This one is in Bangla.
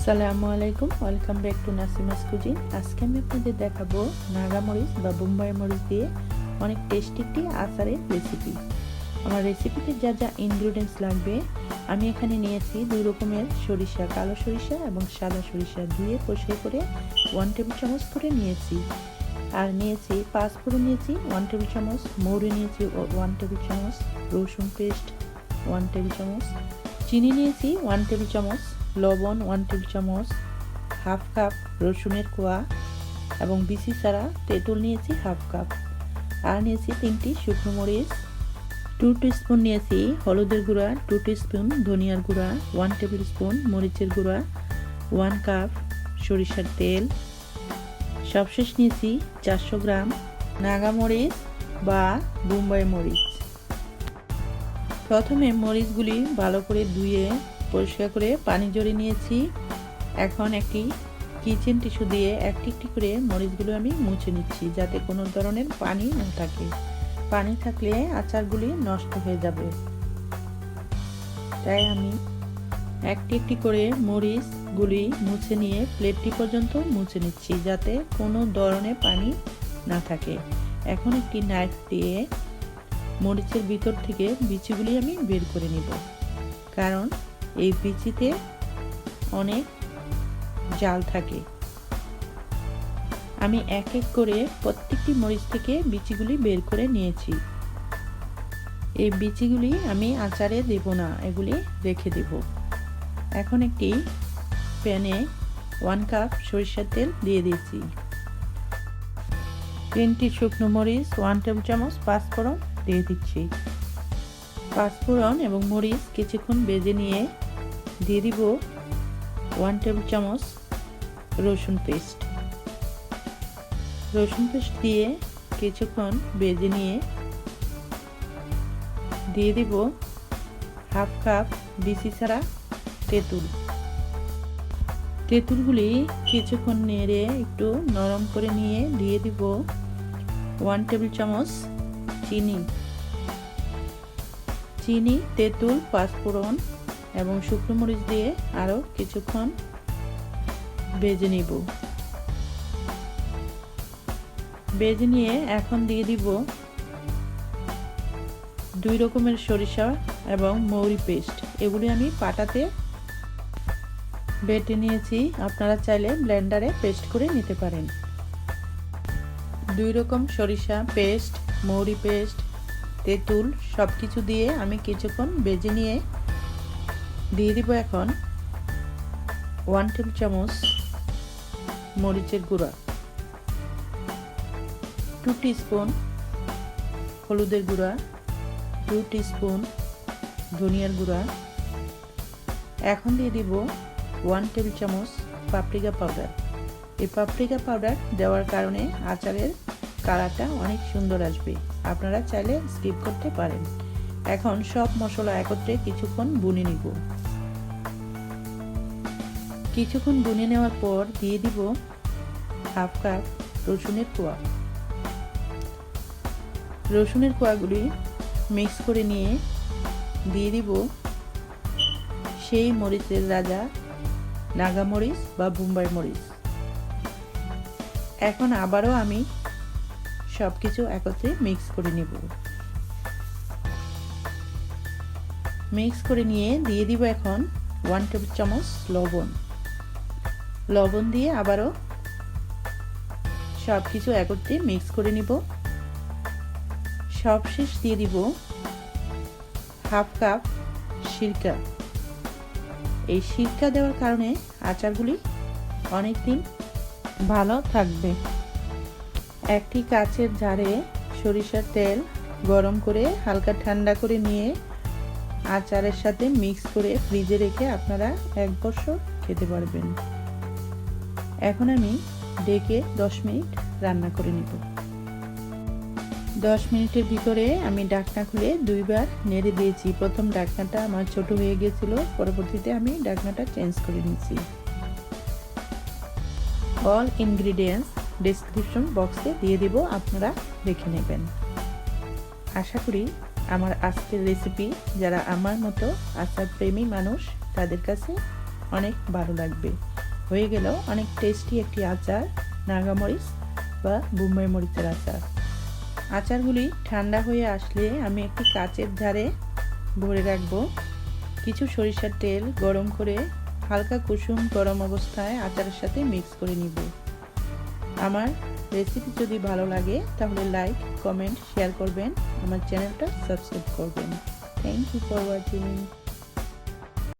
আসসালামু আলাইকুম, welcome back to Nasima's cuisine. আজকে আমি আপনাদের দেখাবো নাগা মরিচ বা বোম্বাই মরিচ দিয়ে অনেক টেস্টি একটি আচারের রেসিপি। আমার রেসিপিতে যা যা ইনগ্রিডিয়েন্টস লাগবে, আমি এখানে নিয়েছি 2 রকমের সরিষা, কালো সরিষা এবং সাদা সরিষা ধুয়ে পরিষ্কার করে 1 টেবিল চামচ করে নিয়েছি। আর নিয়েছি পাঁচফোড়ন, নিয়েছি 1 টেবিল চামচ, মৌরি নিয়েছি 1 টেবিল চামচ, রসুন পেস্ট 1 টেবিল চামচ, চিনি নিয়েছি 1 টেবিল চামচ, লবণ 1 টেবিল চামচ, হাফ কাপ রসুনের কোয়া এবং বিচি ছাড়া তেঁতুল নিয়েছি হাফ কাপ। আর নিয়েছি 3টি শুকনো মরিচ, 2 টিস্পুন নিয়েছি হলুদের গুঁড়া, 2 টিস্পুন ধনিয়ার গুঁড়া, 1 টেবিল স্পুন মরিচের গুঁড়া, 1 কাপ সরিষার তেল। সবশেষ নিয়েছি 400 গ্রাম নাগা মরিচ বা বোম্বাই মরিচ। প্রথমে মরিচগুলি ভালো করে ধুয়ে পরিষ্কার করে পানি ঝরিয়ে নিয়েছি। এখন একটি কিচেন টিস্যু দিয়ে একটি একটি করে মরিচগুলো আমি মুছে নিচ্ছি, যাতে কোনো ধরনের পানি না থাকে। পানি থাকলে আচারগুলি নষ্ট হয়ে যাবে, তাই আমি একটি একটি করে মরিচগুলি মুছে নিয়ে প্লেটটি পর্যন্ত মুছে নিচ্ছি, যাতে কোনো ধরনের পানি না থাকে। এখন একটি নাইফ দিয়ে মরিচের ভিতর থেকে বিচিগুলি আমি বের করে নিব, কারণ এই বিচিতে অনেক জাল থাকে। আমি এক এক করে প্রত্যেকটি মরিচ থেকে বিচিগুলি বের করে নিয়েছি। এই বিচিগুলি আমি আচারে দেব না, এগুলি রেখে দেব। এখন একটি প্যানে 1 কাপ সরিষার তেল দিয়ে দিয়েছি। 3টি শুকনো মরিচ, 1 টেবিল চামচ পাঁচফোড়ন দিয়ে দিচ্ছি। পাঁচফোড়ন এবং মরিচ কিছুক্ষণ ভেজে নিয়ে দিয়ে দিব 1 টেবিল চামচ রসুন পেস্ট। রসুন পেস্ট দিয়ে কিছুক্ষণ ভেজে নিয়ে দিয়ে দিব হাফ কাপ বিচি ছাড়া তেঁতুল। তেঁতুলগুলি কিছুক্ষণ নেড়ে একটু নরম করে নিয়ে দিয়ে দিব 1 টেবিল চামচ চিনি। চিনি, তেঁতুল, পাঁচফোড়ন এবং শুকনো মরিচ দিয়ে আরও কিছুক্ষণ ভেজে নিব। ভেজে নিয়ে এখন দিয়ে দিব 2 রকমের সরিষা এবং মৌরি পেস্ট। এগুলি আমি পাটাতে বেটে নিয়েছি, আপনারা চাইলে ব্লেন্ডারে পেস্ট করে নিতে পারেন। 2 রকম সরিষা পেস্ট, মৌরি পেস্ট, তেঁতুল সব কিছু দিয়ে আমি কিছুক্ষণ ভেজে নিয়ে দিয়ে দিব এখন 1 টেবিল চামচ মরিচের গুঁড়া, 2 টিস্পুন হলুদের গুঁড়া, 2 টিস্পুন ধনিয়ার গুঁড়া। এখন দিয়ে দিব 1 টেবিল চামচ পাপরিকা পাউডার। এই পাপরিকা পাউডার দেওয়ার কারণে আচারের কালারটা অনেক সুন্দর আসবে, আপনারা চাইলে স্কিপ করতে পারেন। এখন সব মশলা একত্রে কিছুক্ষণ ভুনে নিব। কিছুক্ষণ ভুনে নেওয়ার পর দিয়ে দিব হাফ কাপ রসুনের কোয়া। রসুনের কোয়াগুলি মিক্স করে নিয়ে দিয়ে দিব সেই মরিচের রাজা নাগা মরিচ বা বোম্বাই মরিচ। এখন আবারও আমি সব কিছু একত্রে মিক্স করে নেব। মিক্স করে নিয়ে দিয়ে দিব এখন 1 টেবিল চামচ লবণ। লবণ দিয়ে আবারও সব কিছু একত্রে মিক্স করে নিব। সবশেষ দিয়ে দিব হাফ কাপ সিরকা। এই সিরকা দেওয়ার কারণে আচারগুলি অনেক দিন ভালো থাকবে। একটি কাচের জারে সরিষার তেল গরম করে হালকা ঠান্ডা করে নিয়ে আচারের সাথে মিক্স করে ফ্রিজে রেখে আপনারা 1 বছর খেতে পারবেন। এখন আমি ঢেকে 10 মিনিট রান্না করে নিব। 10 মিনিটের ভিতরে আমি ঢাকনা খুলে 2 বার নেড়ে দিয়েছি। প্রথম ঢাকনাটা আমার ছোট হয়ে গিয়েছিল, পরবর্তীতে আমি ঢাকনাটা চেঞ্জ করে নিয়েছি। অল ইনগ্রিডিয়েন্টস ডেসক্রিপশন বক্সে দিয়ে দিব, আপনারা দেখে নেবেন। আশা করি আমার আজকের রেসিপি যারা আমার মতো আচার প্রেমী মানুষ তাদের কাছে অনেক ভালো লাগবে। হয়ে গেল অনেক টেস্টি একটি আচার, নাগা মরিচ বা বোম্বাই মরিচের আচার। আচারগুলি ঠান্ডা হয়ে আসলে আমি একটি কাচের জারে ভরে রাখবো। কিছু সরিষার তেল গরম করে হালকা কুসুম গরম অবস্থায় আচারের সাথে মিক্স করে নিব। আমার রেসিপি যদি ভালো লাগে তাহলে লাইক, কমেন্ট, শেয়ার করবেন। আমার চ্যানেলটা সাবস্ক্রাইব করবেন। Thank you for watching.